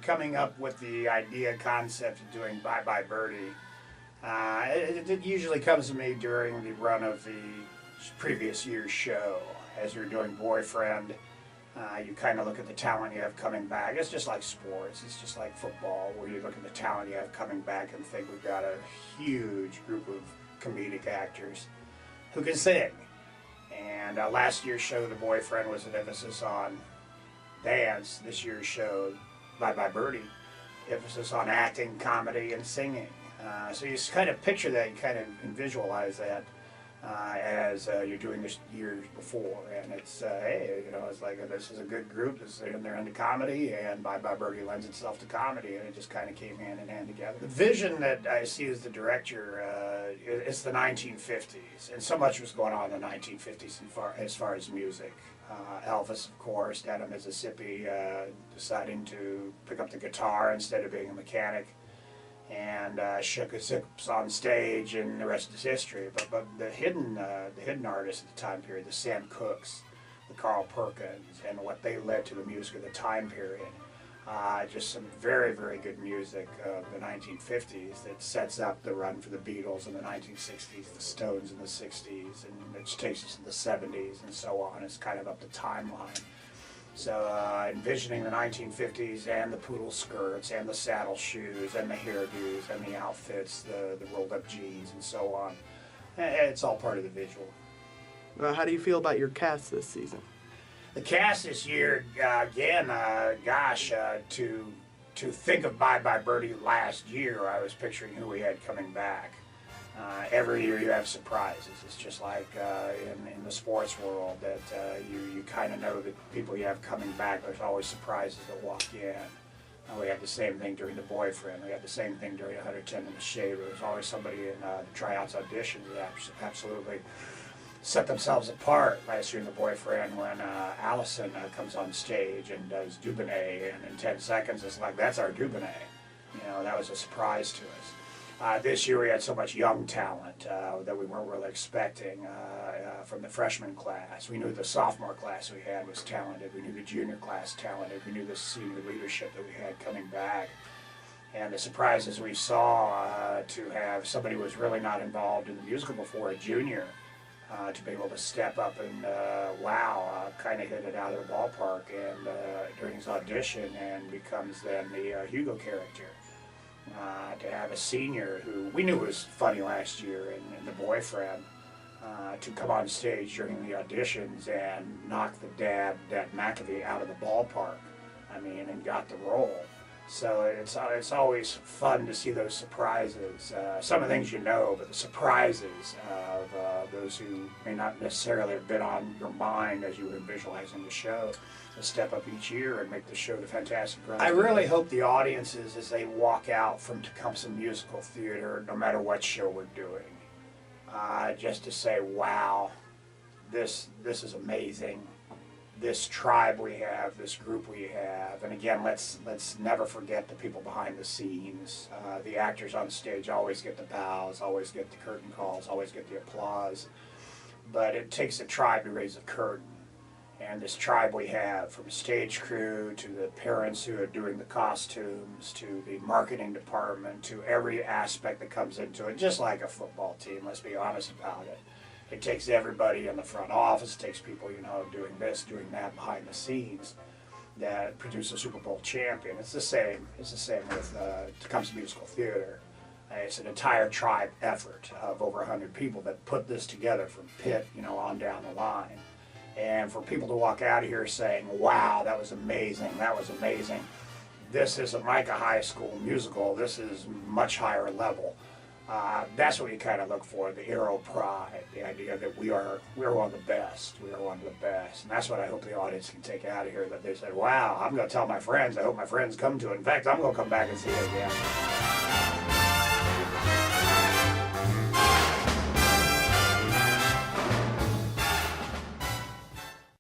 coming up with the idea concept of doing Bye Bye Birdie, it usually comes to me during the run of the previous year's show. As you're doing Boyfriend, you kind of look at the talent you have coming back. It's just like sports. It's just like football, where you look at the talent you have coming back and think we've got a huge group of comedic actors who can sing. And last year's show, The Boyfriend, was an emphasis on dance. This year's show, Bye Bye Birdie, emphasis on acting, comedy, and singing. So you just kind of picture that, you kind of visualize that as you're doing this years before, and it's hey, you know, it's like this is a good group. They're into comedy, and Bye Bye Birdie lends itself to comedy, and it just kind of came hand in hand together. The vision that I see as the director is the 1950s, and so much was going on in the 1950s as far as music. Elvis, of course, down in Mississippi, deciding to pick up the guitar instead of being a mechanic, and shook his hips on stage, and the rest is history. But the hidden artists at the time period, the Sam Cookes, the Carl Perkins, and what they led to the music of the time period. Just some very, very good music of the 1950s that sets up the run for the Beatles in the 1960s, the Stones in the 60s, and it takes us to the 70s and so on. It's kind of up the timeline. So envisioning the 1950s and the poodle skirts and the saddle shoes and the hairdos and the outfits, the rolled up jeans and so on. It's all part of the visual. How do you feel about your cast this season? The cast this year, again, to think of Bye Bye Birdie last year, I was picturing who we had coming back. Every year you have surprises. It's just like in the sports world that you kind of know that people you have coming back, there's always surprises that walk in. We had the same thing during The Boyfriend. We had the same thing during 110 and the Shaver. There's always somebody in the tryouts auditions that absolutely set themselves apart. Last year in The Boyfriend, when Allison comes on stage and does Dubonnet, and in 10 seconds it's like, that's our Dubonnet. You know, that was a surprise to us. This year we had so much young talent that we weren't really expecting from the freshman class. We knew the sophomore class we had was talented. We knew the junior class talented. We knew the senior leadership that we had coming back. And the surprises we saw to have somebody who was really not involved in the musical before, a junior, to be able to step up and kind of hit it out of the ballpark and during his audition, and becomes then the Hugo character. To have a senior who we knew was funny last year in The Boyfriend, to come on stage during the auditions and knock the dad McAfee out of the ballpark, and got the role. So it's always fun to see those surprises. Some of the things you know, but the surprises of those who may not necessarily have been on your mind as you were visualizing the show, to step up each year and make the show the fantastic run. I really hope the audiences, as they walk out from Tecumseh Musical Theater, no matter what show we're doing, just to say, wow, this is amazing. This tribe we have, this group we have, and again, let's never forget the people behind the scenes. The actors on stage always get the bows, always get the curtain calls, always get the applause, but it takes a tribe to raise a curtain. And this tribe we have, from stage crew to the parents who are doing the costumes, to the marketing department, to every aspect that comes into it, just like a football team, let's be honest about it. It takes everybody in the front office, it takes people, doing this, doing that behind the scenes that produce a Super Bowl champion. It's the same with Tecumseh Musical Theater. It's an entire tribe effort of over 100 people that put this together from pit, on down the line. And for people to walk out of here saying, wow, that was amazing, this isn't like a high school musical, this is much higher level. That's what you kind of look for, the aero pride, the idea that we are one of the best, and that's what I hope the audience can take out of here, that they said, wow, I'm going to tell my friends, I hope my friends come to it. In fact, I'm going to come back and see it again.